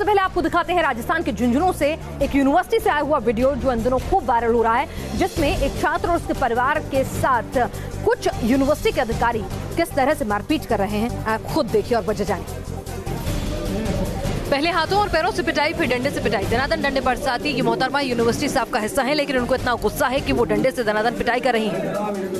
सबसे पहले आपको दिखाते हैं राजस्थान के झुंझुनू से एक यूनिवर्सिटी से आया हुआ वीडियो जो इन दिनों खूब वायरल हो रहा है, जिसमें एक छात्र और उसके परिवार के साथ कुछ यूनिवर्सिटी के अधिकारी किस तरह से मारपीट कर रहे हैं। आप खुद देखिए और वजह जानिए। पहले हाथों और पैरों से पिटाई, फिर डंडे से पिटाई। दनादन डंडे बरसाती ये मोहतरमा यूनिवर्सिटी स्टाफ का हिस्सा है, लेकिन उनको इतना गुस्सा है कि वो डंडे से दनादन पिटाई कर रही हैं।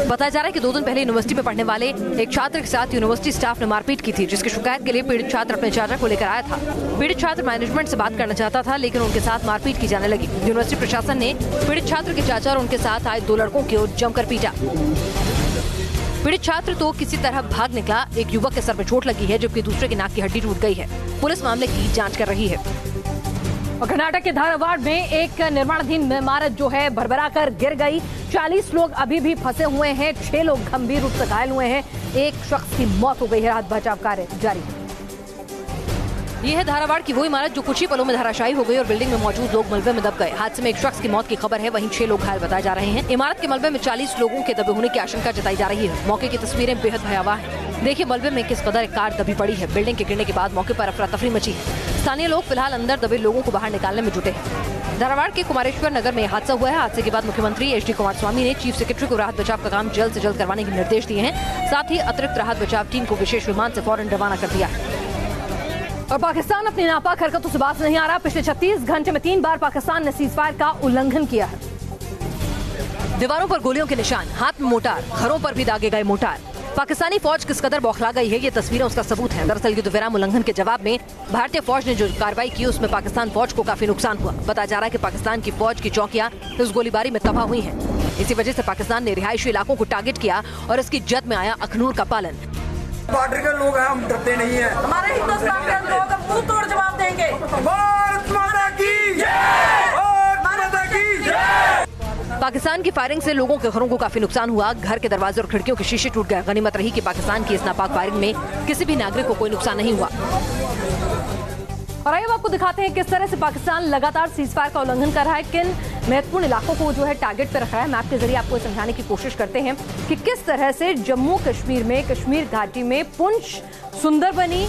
बताया जा रहा है कि 2 दिन पहले यूनिवर्सिटी में पढ़ने वाले एक छात्र के साथ यूनिवर्सिटी स्टाफ ने मारपीट की थी, जिसकी शिकायत के लिए पीड़ित छात्र अपने चाचा को लेकर आया था। पीड़ित छात्र मैनेजमेंट से बात करना चाहता था, लेकिन उनके साथ मारपीट की जाने लगी। यूनिवर्सिटी प्रशासन ने पीड़ित छात्र के चाचा और उनके साथ आए 2 लड़कों को जमकर पीटा। पीड़ित छात्र तो किसी तरह भाग निकला। एक युवक के सर में चोट लगी है, जबकि दूसरे की नाक की हड्डी टूट गई है। पुलिस मामले की जांच कर रही है। और कर्नाटक के धारवाड़ में एक निर्माणाधीन इमारत जो है भरभरा कर गिर गई। 40 लोग अभी भी फंसे हुए हैं, 6 लोग गंभीर रूप से घायल हुए हैं। एक शख्स की मौत हो गई है। राहत बचाव कार्य जारी है। यह है धारावाड़ की वो इमारत जो कुछ ही पलों में धराशायी हो गई और बिल्डिंग में मौजूद लोग मलबे में दब गए। हादसे में एक शख्स की मौत की खबर है, वहीं 6 लोग घायल बताए जा रहे हैं। इमारत के मलबे में 40 लोगों के दबे होने की आशंका जताई जा रही है। मौके की तस्वीरें बेहद भयावह है। देखिए मलबे में किस कदर कार दबी पड़ी है। बिल्डिंग के गिरने के बाद मौके पर अफरा तफरी मची है। स्थानीय लोग फिलहाल अंदर दबे लोगों को बाहर निकालने में जुटे हैं। धारावाड़ के कुमारेश्वर नगर में हादसा हुआ है। हादसे के बाद मुख्यमंत्री एच डी कुमारस्वामी ने चीफ सेक्रेटरी को राहत बचाव का काम जल्द से जल्द करवाने के निर्देश दिए हैं। साथ ही अतिरिक्त राहत बचाव टीम को विशेष विमान से फौरन रवाना कर दिया है। और पाकिस्तान अपनी नापाक हरकतों से बाज नहीं आ रहा। पिछले 36 घंटे में 3 बार पाकिस्तान ने सीजफायर का उल्लंघन किया है। दीवारों पर गोलियों के निशान, हाथ में मोटार, घरों पर भी दागे गए मोटार। पाकिस्तानी फौज किस कदर बौखला गई है, ये तस्वीरें उसका सबूत है। दरअसल युद्ध विराम उल्लंघन के जवाब में भारतीय फौज ने जो कार्रवाई की, उसमें पाकिस्तान फौज को काफी नुकसान हुआ। बताया जा रहा है कि पाकिस्तान की फौज की चौकियां इस गोलीबारी में तबाह हुई हैं। इसी वजह से पाकिस्तान ने रिहायशी इलाकों को टारगेट किया और इसकी जद में आया अखनूर का पालन। बॉर्डर के लोग हैं, हम डरते नहीं हैं। हमारे हिंदुस्तान के लोग मुंह तोड़ जवाब देंगे। भारत माता की जय, भारत माता की जय। पाकिस्तान की फायरिंग से लोगों के घरों को काफी नुकसान हुआ। घर के दरवाजे और खिड़कियों के शीशे टूट गए। गनीमत रही कि पाकिस्तान की इस नापाक फायरिंग में किसी भी नागरिक को कोई नुकसान नहीं हुआ। और आइए आपको दिखाते हैं किस तरह से पाकिस्तान लगातार सीजफायर का उल्लंघन कर रहा है, किन महत्वपूर्ण इलाकों को जो है टारगेट पर रखा है। मैप के जरिए आपको समझाने की कोशिश करते हैं कि किस तरह से जम्मू कश्मीर में कश्मीर घाटी में पुंछ, सुंदरबनी,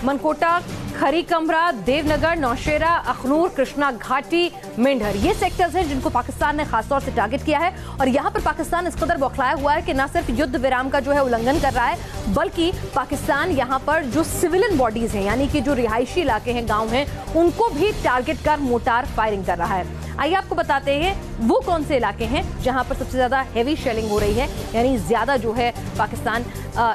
मनकोटा, खरी कमरा, देवनगर, नौशेरा, अखनूर, कृष्णा घाटी, मेंढर, ये सेक्टर्स हैं जिनको पाकिस्तान ने खासतौर से टारगेट किया है। और यहाँ पर पाकिस्तान इस कदर बौखलाया हुआ है कि न सिर्फ युद्ध विराम का जो है उल्लंघन कर रहा है, बल्कि पाकिस्तान यहाँ पर जो सिविलियन बॉडीज हैं, यानी कि जो रिहायशी इलाके हैं, गाँव हैं, उनको भी टारगेट कर मोटार फायरिंग कर रहा है। आइए आपको बताते हैं वो कौन से इलाके हैं जहां पर सबसे ज्यादा हेवी शेलिंग हो रही है, यानी ज्यादा जो है पाकिस्तान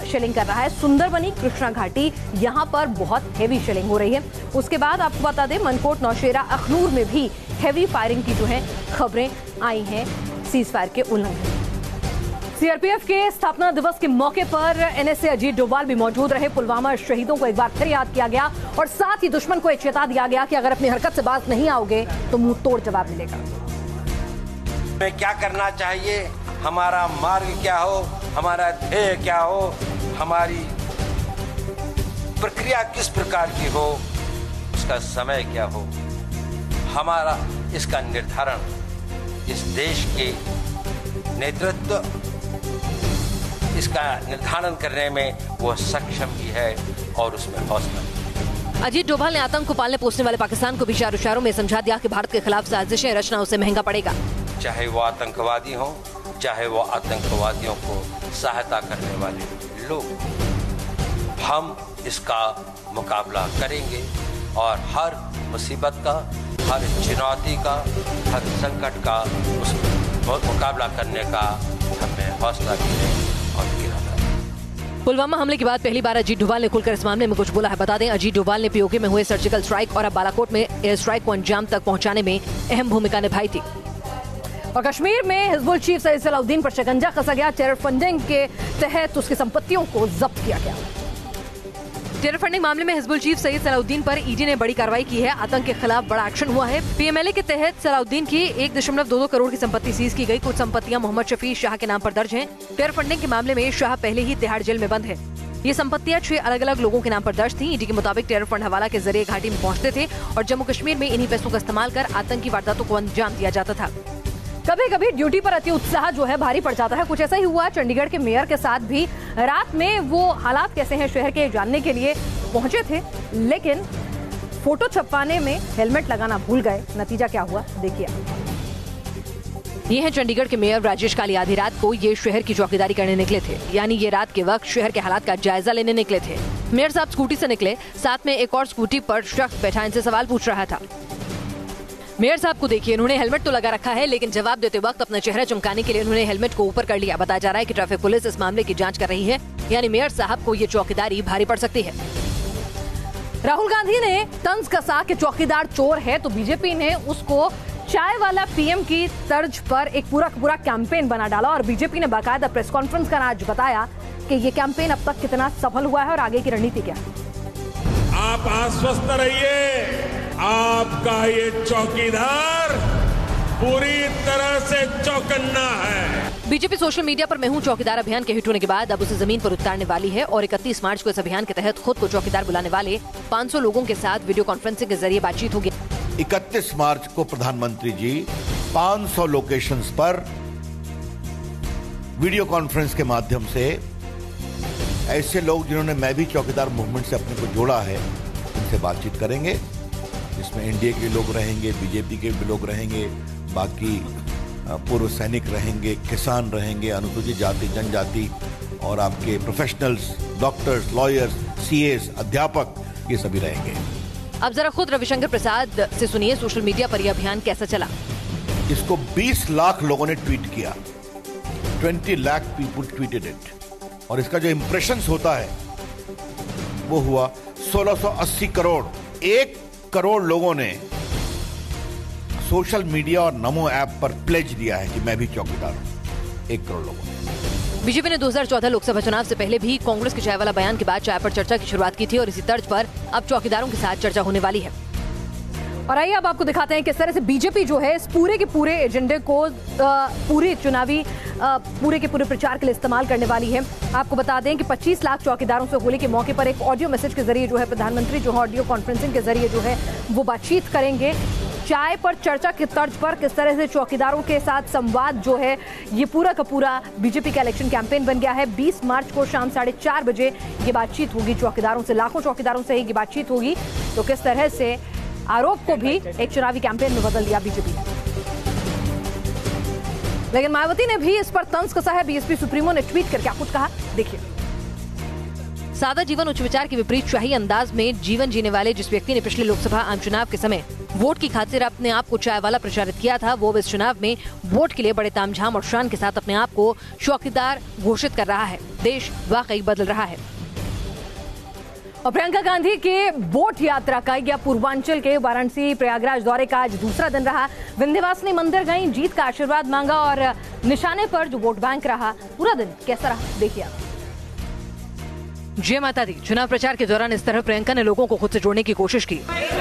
शेलिंग कर रहा है। सुंदरबनी, कृष्णा घाटी, यहां पर बहुत हेवी शेलिंग हो रही है। उसके बाद आपको बता दें मनकोट, नौशेरा, अखनूर में भी हेवी फायरिंग की जो है खबरें आई हैं सीजफायर के उल्लंघन। सीआरपीएफ के स्थापना दिवस के मौके पर एनएसए अजीत डोभाल भी मौजूद रहे। पुलवामा शहीदों को एक बार फिर याद किया गया और साथ ही दुश्मन को एक चेता दिया गया कि अगर अपनी हरकत से बाज नहीं आओगे तो मुंह तोड़ जवाब मिलेगा। हमें क्या करना चाहिए, हमारा मार्ग क्या हो, हमारा ध्येय क्या हो, हमारी प्रक्रिया किस प्रकार की हो, उसका समय क्या हो, हमारा इसका निर्धारण इस देश के नेतृत्व इसका निर्धारण करने में वो सक्षम भी है और उसमें हौसला। अजीत डोभाल ने आतंक को पालने पोसने वाले पाकिस्तान को भी इशारों में समझा दिया कि भारत के खिलाफ साजिशें रचना उसे महंगा पड़ेगा। चाहे वो आतंकवादी हो, चाहे वो आतंकवादियों को सहायता करने वाले लोग, हम इसका मुकाबला करेंगे और हर मुसीबत का, हर चुनौती का, हर संकट का उस मुकाबला करने का हमें हौसला भी है और इरादा। पुलवामा हमले के बाद पहली बार अजीत डोभाल ने खुलकर इस मामले में कुछ बोला है। बता दें अजीत डोभाल ने पीओके में हुए सर्जिकल स्ट्राइक और अब बालाकोट में एयर स्ट्राइक को अंजाम तक पहुंचाने में अहम भूमिका निभाई थी। और कश्मीर में हिजबुल चीफ सईद सलाउद्दीन पर शिकंजा कसा गया। टेरर फंडिंग के तहत उसकी संपत्तियों को जब्त किया गया। टेरर फंडिंग मामले में हिजबुल चीफ सईद सलाउद्दीन पर ईडी ने बड़ी कार्रवाई की है। आतंक के खिलाफ बड़ा एक्शन हुआ है। पीएमएलए के तहत सलाउद्दीन की 1.22 करोड़ की संपत्ति सीज की गई। कुछ संपत्तियां मोहम्मद शफी शाह के नाम पर दर्ज हैं। टेरर फंडिंग के मामले में शाह पहले ही तिहाड़ जेल में बंद है। ये संपत्तियां 6 अलग अलग लोगों के नाम पर दर्ज थी। ईडी के मुताबिक टेरर फंड हवाला के जरिए घाटी में पहुंचते थे और जम्मू कश्मीर में इन्हीं पैसों का इस्तेमाल कर आतंकी वारदातों को अंजाम दिया जाता था। कभी कभी ड्यूटी पर अति उत्साह जो है भारी पड़ जाता है। कुछ ऐसा ही हुआ चंडीगढ़ के मेयर के साथ भी। रात में वो हालात कैसे हैं शहर के जानने के लिए पहुंचे थे, लेकिन फोटो छपवाने में हेलमेट लगाना भूल गए। नतीजा क्या हुआ देखिए। ये है चंडीगढ़ के मेयर राजेश काली। आधी रात को ये शहर की चौकीदारी करने निकले थे, यानी ये रात के वक्त शहर के हालात का जायजा लेने निकले थे। मेयर साहब स्कूटी से निकले, साथ में एक और स्कूटी पर शख्स बैठा इनसे सवाल पूछ रहा था। मेयर साहब को देखिए, इन्होंने हेलमेट तो लगा रखा है, लेकिन जवाब देते वक्त अपना चेहरा चमकाने के लिए उन्होंने हेलमेट को ऊपर कर लिया। बताया जा रहा है कि ट्रैफिक पुलिस इस मामले की जांच कर रही है, यानी मेयर साहब को ये चौकीदारी भारी पड़ सकती है। राहुल गांधी ने तंज कसा कि चौकीदार चोर है, तो बीजेपी ने उसको चाय वाला पीएम की तर्ज पर एक पूरा कैंपेन बना डाला और बीजेपी ने बाकायदा प्रेस कॉन्फ्रेंस कर आज बताया कि ये कैंपेन अब तक कितना सफल हुआ है और आगे की रणनीति क्या है। आप आश्वस्त रहिए, आपका ये चौकीदार पूरी तरह से चौकन्ना है। बीजेपी सोशल मीडिया पर मैं हूं चौकीदार अभियान के हिट होने के बाद अब उसे जमीन पर उतारने वाली है और 31 मार्च को इस अभियान के तहत खुद को चौकीदार बुलाने वाले 500 लोगों के साथ वीडियो कॉन्फ्रेंसिंग के जरिए बातचीत होगी। 31 मार्च को प्रधानमंत्री जी 500 लोकेशंस पर वीडियो कॉन्फ्रेंस के माध्यम से ऐसे लोग जिन्होंने मैं भी चौकीदार मूवमेंट से अपने को जोड़ा है, उनसे बातचीत करेंगे। इसमें एनडीए के लोग रहेंगे, बीजेपी के भी लोग रहेंगे, बाकी पूर्व सैनिक रहेंगे, किसान रहेंगे, अनुसूचित जाति जनजाति और आपके प्रोफेशनल्स, डॉक्टर्स, लॉयर्स, सीएस, अध्यापक, ये सभी रहेंगे। अब जरा खुद रविशंकर प्रसाद से सुनिए सोशल मीडिया पर यह अभियान कैसा चला। इसको 20 लाख लोगों ने ट्वीट किया, 20 लाख पीपल ट्वीटेड इट, और इसका जो इंप्रेशंस होता है वो हुआ 1680 करोड़। 1 करोड़ लोगों ने सोशल मीडिया और नमो ऐप पर प्लेज दिया है कि मैं भी चौकीदार हूं। 1 करोड़ लोगों ने। बीजेपी ने 2014 लोकसभा चुनाव से पहले भी कांग्रेस के चाय वाला बयान के बाद चाय पर चर्चा की शुरुआत की थी और इसी तर्ज पर अब चौकीदारों के साथ चर्चा होने वाली है। और आइए अब आपको दिखाते हैं किस तरह से बीजेपी जो है इस पूरे के पूरे एजेंडे को पूरे चुनावी पूरे के पूरे प्रचार के लिए इस्तेमाल करने वाली है। आपको बता दें कि 25 लाख चौकीदारों से होली के मौके पर एक ऑडियो मैसेज के जरिए जो है प्रधानमंत्री जो है ऑडियो कॉन्फ्रेंसिंग के जरिए जो है वो बातचीत करेंगे। चाय पर चर्चा की तर्ज पर किस तरह से चौकीदारों के साथ संवाद जो है ये पूरा का पूरा बीजेपी का इलेक्शन कैंपेन बन गया है। 20 मार्च को शाम 4:30 बजे ये बातचीत होगी चौकीदारों से, लाखों चौकीदारों से ये बातचीत होगी। तो किस तरह से आरोप को भी एक चुनावी कैंपेन में बदल दिया बीजेपी ने। लेकिन मायावती ने भी इस पर तंज कसा है। बीएसपी सुप्रीमो ने ट्वीट करके कुछ कहा, देखिए। सादा जीवन उच्च विचार के विपरीत शाही अंदाज में जीवन जीने वाले जिस व्यक्ति ने पिछले लोकसभा आम चुनाव के समय वोट की खातिर अपने आप को चाय वाला प्रचारित किया था, वो इस चुनाव में वोट के लिए बड़े तामझाम और शान के साथ अपने आप को चौकीदार घोषित कर रहा है। देश वाकई बदल रहा है। और प्रियंका गांधी के वोट यात्रा का या पूर्वांचल के वाराणसी प्रयागराज दौरे का आज दूसरा दिन रहा। विंध्यवासिनी मंदिर गई, जीत का आशीर्वाद मांगा और निशाने पर जो वोट बैंक रहा, पूरा दिन कैसा रहा देखिए। जय माता दी। चुनाव प्रचार के दौरान इस तरह प्रियंका ने लोगों को खुद से जोड़ने की कोशिश की।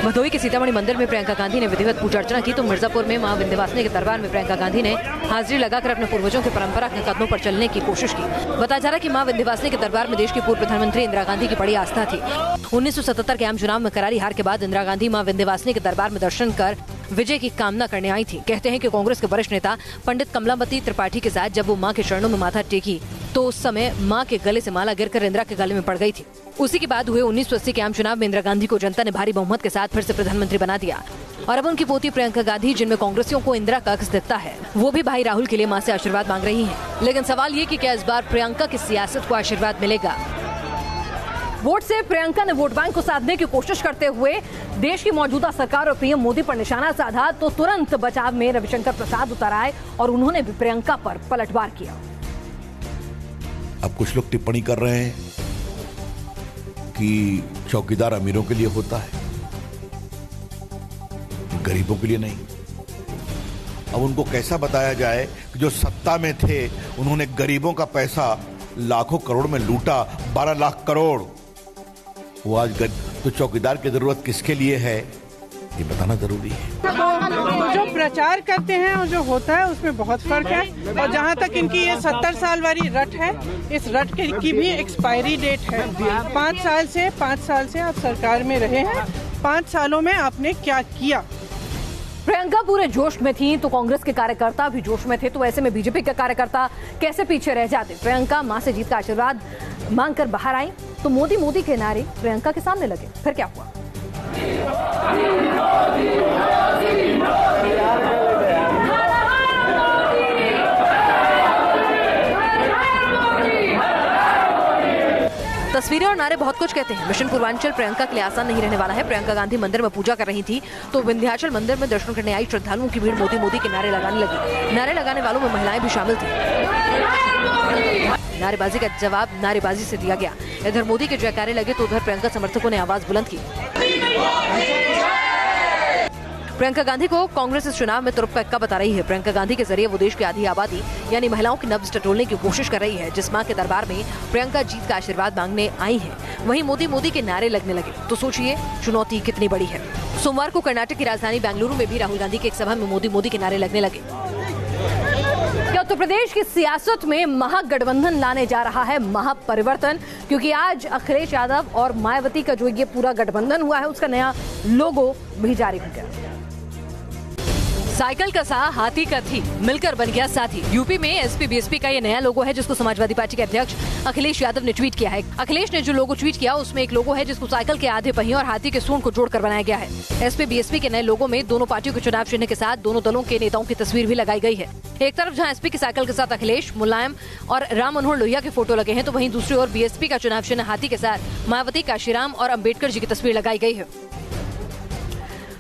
भदोही के सीतामढ़ी मंदिर में प्रियंका गांधी ने विधिवत पूजा अर्चना की, तो मिर्जापुर में मां विंध्यवासिनी के दरबार में प्रियंका गांधी ने हाजिरी लगाकर अपने पूर्वजों की परंपरा के कदमों पर चलने की कोशिश की। बताया जा रहा है कि मां विंध्यवासिनी के दरबार में देश की पूर्व प्रधानमंत्री इंदिरा गांधी की बड़ी आस्था थी। 1977 के आम चुनाव में करारी हार के बाद इंदिरा गांधी मां विंध्यवासिनी के दरबार में दर्शन कर विजय की कामना करने आई थी। कहते हैं कि कांग्रेस के वरिष्ठ नेता पंडित कमलावती त्रिपाठी के साथ जब वो मां के चरणों में माथा टेकी तो उस समय मां के गले से माला गिरकर इंदिरा के गले में पड़ गई थी। उसी के बाद हुए 1980 के आम चुनाव में इंदिरा गांधी को जनता ने भारी बहुमत के साथ फिर से प्रधानमंत्री बना दिया और अब उनकी पोती प्रियंका गांधी, जिनमें कांग्रेसियों को इंदिरा का अक्स दिखता है, वो भी भाई राहुल के लिए मां से आशीर्वाद मांग रही हैं। लेकिन सवाल ये कि क्या इस बार प्रियंका की सियासत को आशीर्वाद मिलेगा? वोट से प्रियंका ने वोट बैंक को साधने की कोशिश करते हुए देश की मौजूदा सरकार और पीएम मोदी पर निशाना साधा, तो तुरंत बचाव में रविशंकर प्रसाद उतर आए और उन्होंने भी प्रियंका पर पलटवार किया। अब कुछ लोग टिप्पणी कर रहे हैं कि चौकीदार अमीरों के लिए होता है, गरीबों के लिए नहीं। अब उनको कैसा बताया जाए कि जो सत्ता में थे उन्होंने गरीबों का पैसा लाखों करोड़ में लूटा, 12 लाख करोड़। वो आज तो चौकीदार की जरूरत किसके लिए है ये बताना जरूरी है। जो प्रचार करते हैं और जो होता है उसमें बहुत फर्क है। और जहाँ तक इनकी ये 70 साल वाली रट है, इस रट की भी एक्सपायरी डेट है। 5 साल से आप सरकार में रहे हैं, 5 सालों में आपने क्या किया? प्रियंका पूरे जोश में थी तो कांग्रेस के कार्यकर्ता भी जोश में थे, तो ऐसे में बीजेपी के कार्यकर्ता कैसे पीछे रह जाते। प्रियंका मां से जीत का आशीर्वाद मांगकर बाहर आई तो मोदी के नारे प्रियंका के सामने लगे। फिर क्या हुआ? तस्वीरें और नारे बहुत कुछ कहते हैं। मिशन पूर्वांचल प्रियंका के लिए आसान नहीं रहने वाला है। प्रियंका गांधी मंदिर में पूजा कर रही थी तो विंध्याचल मंदिर में दर्शन करने आई श्रद्धालुओं की भीड़ मोदी मोदी के नारे लगाने लगी। नारे लगाने वालों में महिलाएं भी शामिल थी। नारेबाजी का जवाब नारेबाजी से दिया गया। इधर मोदी के जयकारे लगे तो उधर प्रियंका समर्थकों ने आवाज बुलंद की। प्रियंका गांधी को कांग्रेस इस चुनाव में तुरुप का इक्का बता रही है। प्रियंका गांधी के जरिए वो देश की आधी आबादी यानी महिलाओं की नब्ज टटोलने की कोशिश कर रही है। जिस मां के दरबार में प्रियंका जीत का आशीर्वाद मांगने आई है, वहीं मोदी मोदी के नारे लगने लगे तो सोचिए चुनौती कितनी बड़ी है। सोमवार को कर्नाटक की राजधानी बेंगलुरु में भी राहुल गांधी की एक सभा में मोदी मोदी के नारे लगने लगे। क्या उत्तर प्रदेश की सियासत में महागठबंधन लाने जा रहा है महापरिवर्तन? क्योंकि आज अखिलेश यादव और मायावती का जो ये पूरा गठबंधन हुआ है उसका नया लोगो भी जारी हो गया। साइकिल का सा हाथी का थी मिलकर बन गया साथी। यूपी में एसपी बीएसपी का ये नया लोगो है जिसको समाजवादी पार्टी के अध्यक्ष अखिलेश यादव ने ट्वीट किया है। अखिलेश ने जो लोगो ट्वीट किया उसमें एक लोगो है जिसको साइकिल के आधे पहिए और हाथी के सूंड को जोड़कर बनाया गया है। एसपी बीएसपी के नए लोगो में दोनों पार्टियों के चुनाव चिन्ह के साथ दोनों दलों के नेताओं की तस्वीर भी लगाई गई है। एक तरफ जहां एसपी की साइकिल के साथ अखिलेश, मुलायम और राम मनोहर लोहिया के फोटो लगे हैं तो वहीं दूसरी ओर बीएसपी का चुनाव चिन्ह हाथी के साथ मायावती, काशीराम और अम्बेडकर जी की तस्वीर लगाई गई है।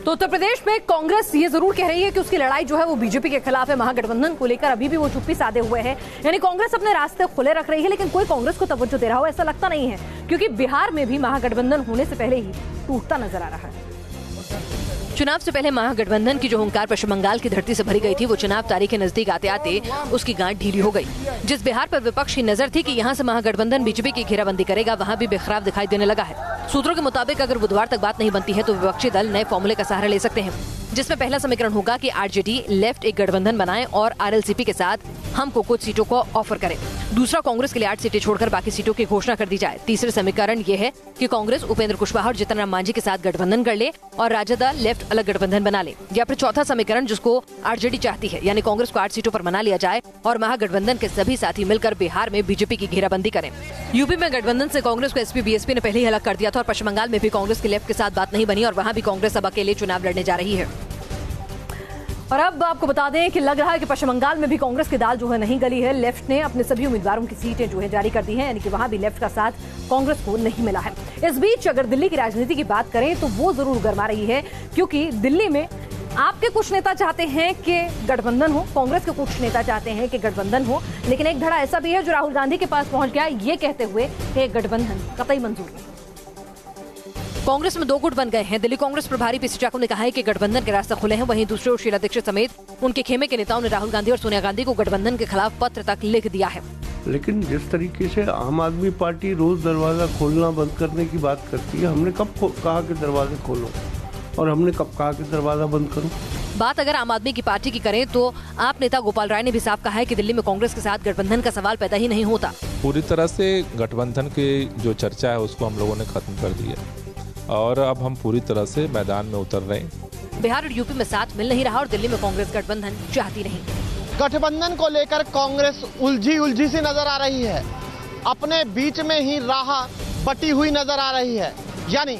तो उत्तर प्रदेश में कांग्रेस ये जरूर कह रही है कि उसकी लड़ाई जो है वो बीजेपी के खिलाफ है। महागठबंधन को लेकर अभी भी वो चुप्पी साधे हुए हैं, यानी कांग्रेस अपने रास्ते खुले रख रही है लेकिन कोई कांग्रेस को तवज्जो दे रहा हो ऐसा लगता नहीं है, क्योंकि बिहार में भी महागठबंधन होने से पहले ही टूटता नजर आ रहा है। चुनाव से पहले महागठबंधन की जो हुंकार पश्चिम बंगाल की धरती से भरी गई थी वो चुनाव तारीख के नजदीक आते आते उसकी गांठ ढीली हो गई। जिस बिहार पर विपक्ष की नजर थी कि यहां से महागठबंधन बीजेपी की घेराबंदी करेगा, वहां भी बेखराब दिखाई देने लगा है। सूत्रों के मुताबिक अगर बुधवार तक बात नहीं बनती है तो विपक्षी दल नए फॉर्मूले का सहारा ले सकते हैं, जिसमें पहला समीकरण होगा कि आरजेडी लेफ्ट एक गठबंधन बनाए और आरएलसीपी के साथ हमको कुछ सीटों को ऑफर करे। दूसरा, कांग्रेस के लिए 8 सीटें छोड़कर बाकी सीटों की घोषणा कर दी जाए। तीसरे समीकरण ये है कि कांग्रेस उपेंद्र कुशवाहा और जीतन राम मांझी के साथ गठबंधन कर ले और राजद लेफ्ट अलग गठबंधन बना ले। या फिर चौथा समीकरण जिसको आरजेडी चाहती है, यानी कांग्रेस को 8 सीटों पर मना लिया जाए और महागठबंधन के सभी साथी मिलकर बिहार में बीजेपी की घेराबंदी करें। यूपी में गठबंधन से कांग्रेस को एसपी बीएसपी ने पहले ही अलग कर दिया था और पश्चिम बंगाल में भी कांग्रेस के लेफ्ट के साथ बात नहीं बनी और वहाँ भी कांग्रेस अब अकेले चुनाव लड़ने जा रही है। और अब आपको बता दें कि लग रहा है कि पश्चिम बंगाल में भी कांग्रेस की दाल जो है नहीं गली है। लेफ्ट ने अपने सभी उम्मीदवारों की सीटें जो है जारी कर दी हैं, यानी कि वहां भी लेफ्ट का साथ कांग्रेस को नहीं मिला है। इस बीच अगर दिल्ली की राजनीति की बात करें तो वो जरूर गर्मा रही है, क्योंकि दिल्ली में आपके कुछ नेता चाहते हैं कि गठबंधन हो, कांग्रेस के कुछ नेता चाहते हैं कि गठबंधन हो, लेकिन एक धड़ा ऐसा भी है जो राहुल गांधी के पास पहुंच गया ये कहते हुए कि गठबंधन कतई मंजूर नहीं। कांग्रेस में 2 गुट बन गए हैं। दिल्ली कांग्रेस प्रभारी पीसी चाको ने कहा है कि गठबंधन के रास्ते खुले हैं। वहीं दूसरी ओर शीला दीक्षित समेत उनके खेमे के नेताओं ने राहुल गांधी और सोनिया गांधी को गठबंधन के खिलाफ पत्र तक लिख दिया है। लेकिन जिस तरीके से आम आदमी पार्टी रोज दरवाजा खोलना बंद करने की बात करती है, हमने कब कहा कि दरवाजे खोलो और हमने कब कहा कि दरवाजा बंद करो? बात अगर आम आदमी की पार्टी की करें तो आप नेता गोपाल राय ने भी साफ कहा है कि दिल्ली में कांग्रेस के साथ गठबंधन का सवाल पैदा ही नहीं होता। पूरी तरह से गठबंधन की जो चर्चा है उसको हम लोगों ने खत्म कर दी है और अब हम पूरी तरह से मैदान में उतर रहे हैं। बिहार और यूपी में साथ मिल नहीं रहा और दिल्ली में कांग्रेस गठबंधन चाहती नहीं। गठबंधन को लेकर कांग्रेस उलझी सी नजर आ रही है, अपने बीच में ही राह बटी हुई नजर आ रही है। यानी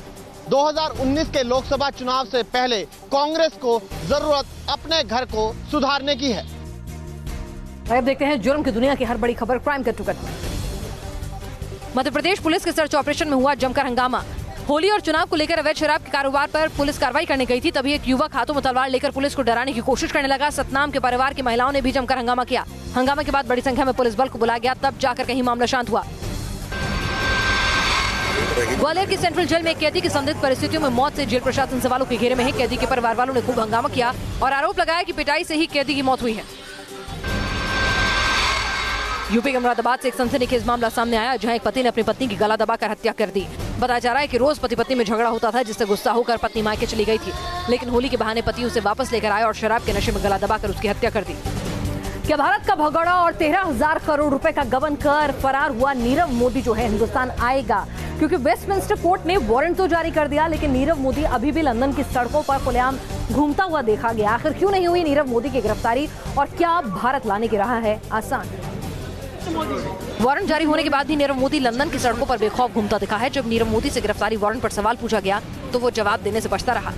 2019 के लोकसभा चुनाव से पहले कांग्रेस को जरूरत अपने घर को सुधारने की है। अब देखते हैं जुर्म की दुनिया की हर बड़ी खबर crime cut to cut. Madhya Pradesh police के सर्च ऑपरेशन में हुआ जमकर हंगामा। होली और चुनाव को लेकर अवैध शराब के कारोबार पर पुलिस कार्रवाई करने गई थी, तभी एक युवक हाथों में तलवार लेकर पुलिस को डराने की कोशिश करने लगा। सतनाम के परिवार की महिलाओं ने भी जमकर हंगामा किया। हंगामा के बाद बड़ी संख्या में पुलिस बल को बुलाया गया, तब जाकर कहीं मामला शांत हुआ। ग्वालियर की सेंट्रल जेल में एक कैदी की संदिग्ध परिस्थितियों में मौत से जेल प्रशासन सवालों के घेरे में है। कैदी के परिवार वालों ने खूब हंगामा किया और आरोप लगाया कि पिटाई से ही कैदी की मौत हुई है। यूपी के मुरादाबाद से एक सनसनीखेज मामला सामने आया, जहां एक पति ने अपनी पत्नी की गला दबाकर हत्या कर दी। बताया जा रहा है कि रोज पति पत्नी में झगड़ा होता था, जिससे गुस्सा होकर पत्नी मायके चली गई थी, लेकिन होली के बहाने पति उसे वापस लेकर आया और शराब के नशे में गला दबाकर उसकी हत्या कर दी। क्या भारत का भगोड़ा और 13,000 करोड़ रुपए का गबन कर फरार हुआ नीरव मोदी जो है हिंदुस्तान आएगा? क्योंकि वेस्टमिंस्टर कोर्ट ने वारंट तो जारी कर दिया, लेकिन नीरव मोदी अभी भी लंदन की सड़कों पर खुलेआम घूमता हुआ देखा गया। आखिर क्यों नहीं हुई नीरव मोदी की गिरफ्तारी और क्या भारत लाने की राह है आसान? वारंट जारी होने के बाद भी नीरव मोदी लंदन की सड़कों पर बेखौफ घूमता दिखा है। जब नीरव मोदी से गिरफ्तारी वारंट पर सवाल पूछा गया तो वो जवाब देने से बचता रहा।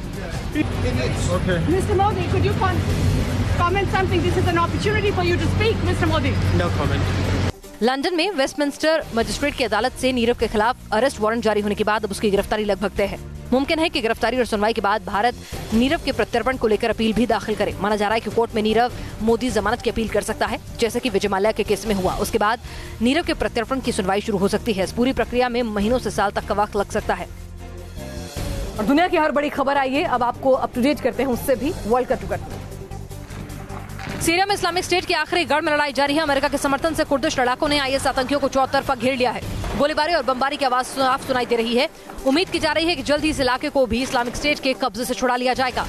Mr. Modi, could you comment something? This is an opportunity for you to speak, Mr. Modi. No comment. London में वेस्टमिंस्टर मजिस्ट्रेट की अदालत से नीरव के खिलाफ अरेस्ट वारंट जारी होने के बाद अब उसकी गिरफ्तारी लगभग तय है। मुमकिन है कि गिरफ्तारी और सुनवाई के बाद भारत नीरव के प्रत्यर्पण को लेकर अपील भी दाखिल करे। माना जा रहा है कि कोर्ट में नीरव मोदी जमानत की अपील कर सकता है, जैसे कि विजय माल्या के केस में हुआ। उसके बाद नीरव के प्रत्यर्पण की सुनवाई शुरू हो सकती है। इस पूरी प्रक्रिया में महीनों से साल तक का वक्त लग सकता है। और दुनिया की हर बड़ी खबर आई है, अब आपको अप टू डेट करते हैं उससे भी। वर्ल्ड कप करते हैं। सीरिया में इस्लामिक स्टेट के आखिरी गढ़ में लड़ाई जारी है। अमेरिका के समर्थन से कुर्दिश लड़ाकों ने आईएस आतंकियों को चौतरफा घेर लिया है। गोलीबारी और बमबारी की आवाज साफ सुनाई दे रही है। उम्मीद की जा रही है कि जल्द ही इस इलाके को भी इस्लामिक स्टेट के कब्जे से छुड़ा लिया जाएगा।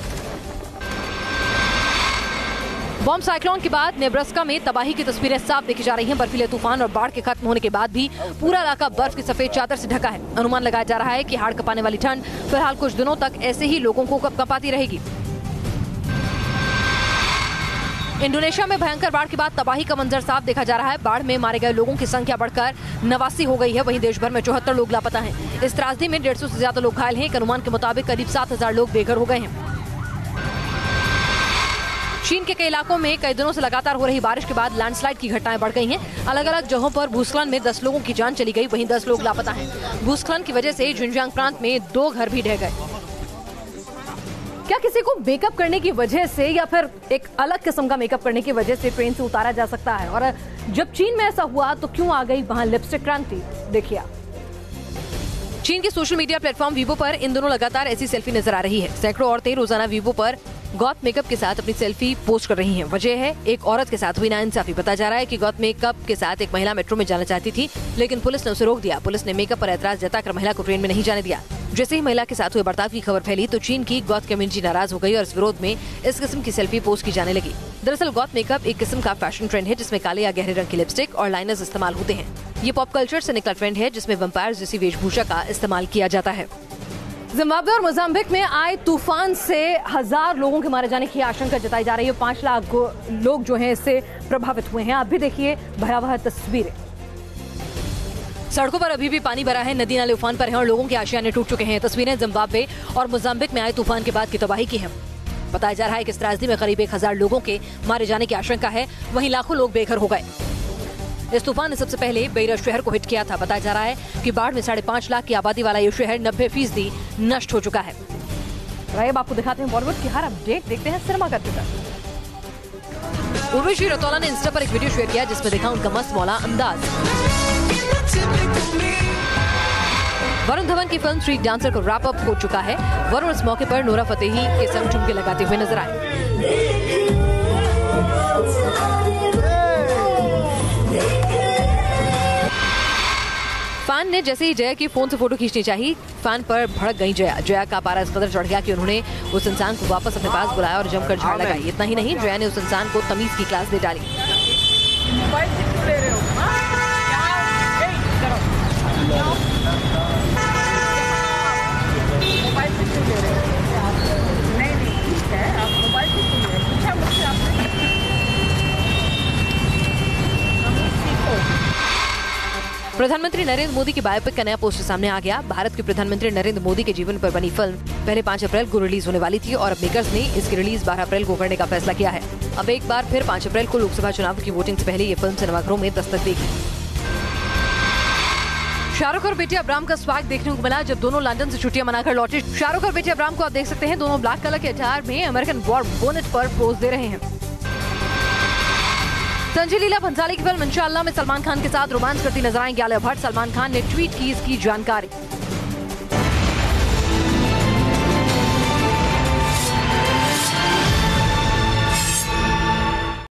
बॉम्ब साइक्लोन के बाद नेब्रास्का में तबाही की तस्वीरें साफ देखी जा रही हैं। बर्फीले तूफान और बाढ़ के खत्म होने के बाद भी पूरा इलाका बर्फ की सफेद चादर से ढका है। अनुमान लगाया जा रहा है कि हाड़ कपाने वाली ठंड फिलहाल कुछ दिनों तक ऐसे ही लोगों को कपकपाती रहेगी। इंडोनेशिया में भयंकर बाढ़ के बाद तबाही का मंजर साफ देखा जा रहा है। बाढ़ में मारे गए लोगों की संख्या बढ़कर 89 हो गई है। वहीं देश भर में 74 लोग लापता हैं। इस त्रासदी में 150 से ज्यादा लोग घायल हैं। एक अनुमान के मुताबिक करीब 7000 लोग बेघर हो गए हैं। चीन के कई इलाकों में कई दिनों से लगातार हो रही बारिश के बाद लैंडस्लाइड की घटनाएं बढ़ गई हैं। अलग अलग जगहों पर भूस्खलन में 10 लोगों की जान चली गई, वहीं 10 लोग लापता हैं। भूस्खलन की वजह से जिनजियांग प्रांत में 2 घर भी ढह गए। क्या किसी को मेकअप करने की वजह से या फिर एक अलग किस्म का मेकअप करने की वजह से ट्रेन से उतारा जा सकता है? और जब चीन में ऐसा हुआ तो क्यों आ गई वहां लिपस्टिक क्रांति? देखिए आप। चीन के सोशल मीडिया प्लेटफॉर्म वीबो पर इन दोनों लगातार ऐसी सेल्फी नजर आ रही है। सैकड़ों औरतें रोजाना वीबो पर गॉथ मेकअप के साथ अपनी सेल्फी पोस्ट कर रही हैं। वजह है एक औरत के साथ हुई नाइंसाफी। पता जा रहा है कि गॉथ मेकअप के साथ एक महिला मेट्रो में जाना चाहती थी, लेकिन पुलिस ने उसे रोक दिया। पुलिस ने मेकअप पर ऐतराज जताकर महिला को ट्रेन में नहीं जाने दिया। जैसे ही महिला के साथ हुए बर्ताव की खबर फैली तो चीन की गॉथ कम्युनिटी नाराज हो गई और इस विरोध में इस किस्म की सेल्फी पोस्ट की जाने लगी। दरअसल गॉथ मेकअप एक किस्म का फैशन ट्रेंड है जिसमें काले या गहरे रंग की लिपस्टिक और लाइनर्स इस्तेमाल होते हैं। ये पॉप कल्चर से निकला ट्रेंड है जिसमें वैम्पायर जैसी वेशभूषा का इस्तेमाल किया जाता है। जिम्बाब्वे और मोजाम्बिक में आए तूफान से 1000 लोगों के मारे जाने की आशंका जताई जा रही है। 5 लाख लोग जो हैं इससे प्रभावित हुए हैं। आप भी देखिए भयावह तस्वीरें। सड़कों पर अभी भी पानी भरा है, नदी नाले उफान पर हैं और लोगों के आशियाने टूट चुके हैं। तस्वीरें जिम्बाब्वे और मोजाम्बिक में आए तूफान के बाद की तबाही की हैं। बताया जा रहा है कि इस त्रासदी में करीब 1000 लोगों के मारे जाने की आशंका है। वहीं लाखों लोग बेघर हो गए। इस तूफान ने सबसे पहले बेरा शहर को हिट किया था। बताया जा रहा है कि बाढ़ में 5.5 लाख की आबादी वाला ये शहर 90% नष्ट हो चुका है। अब आपको दिखाते हैं बॉलीवुड की हर अपडेट। देखते हैं सिनेमा का ट्विटर। उर्वशी रतौला ने इंस्टा पर एक वीडियो शेयर किया जिसमें दिखा उनका मस्त मौला अंदाज। वरुण धवन की फिल्म स्ट्रीट डांसर को रैप अप हो चुका है। वरुण इस मौके पर नूरा फतेही के संग ठुमके लगाते हुए नजर आए। फैन ने जैसे ही जया की फोन से फोटो खींचनी चाहिए, फैन पर भड़क गई जया। जया का पारा इस कदर चढ़ गया कि उन्होंने उस इंसान को वापस अपने पास बुलाया और जमकर झाड़ लगाई। इतना ही नहीं, जया ने उस इंसान को तमीज की क्लास दे डाली। प्रधानमंत्री नरेंद्र मोदी की बायोपिक का नया पोस्टर सामने आ गया। भारत के प्रधानमंत्री नरेंद्र मोदी के जीवन पर बनी फिल्म पहले 5 अप्रैल को रिलीज होने वाली थी और अब मेकर्स ने इसकी रिलीज 12 अप्रैल को करने का फैसला किया है। अब एक बार फिर 5 अप्रैल को लोकसभा चुनाव की वोटिंग से पहले ये फिल्म सिनेमाघरों में दस्तक देगी। शाहरुख और बेटी अब्राम का स्वागत देखने को मिला जब दोनों लंदन से छुट्टियां मनाकर लौटे। शाहरुख और बेटी अब्राम को आप देख सकते हैं, दोनों ब्लैक कलर के अटायर में अमेरिकन वॉर बोनेट पर पोज दे रहे हैं। संजय लीला भंसाली की फिल्म इंशाअल्लाह में सलमान खान के साथ रोमांस करती नजर आएंगी आलिया भट्ट। सलमान खान ने ट्वीट की इसकी जानकारी।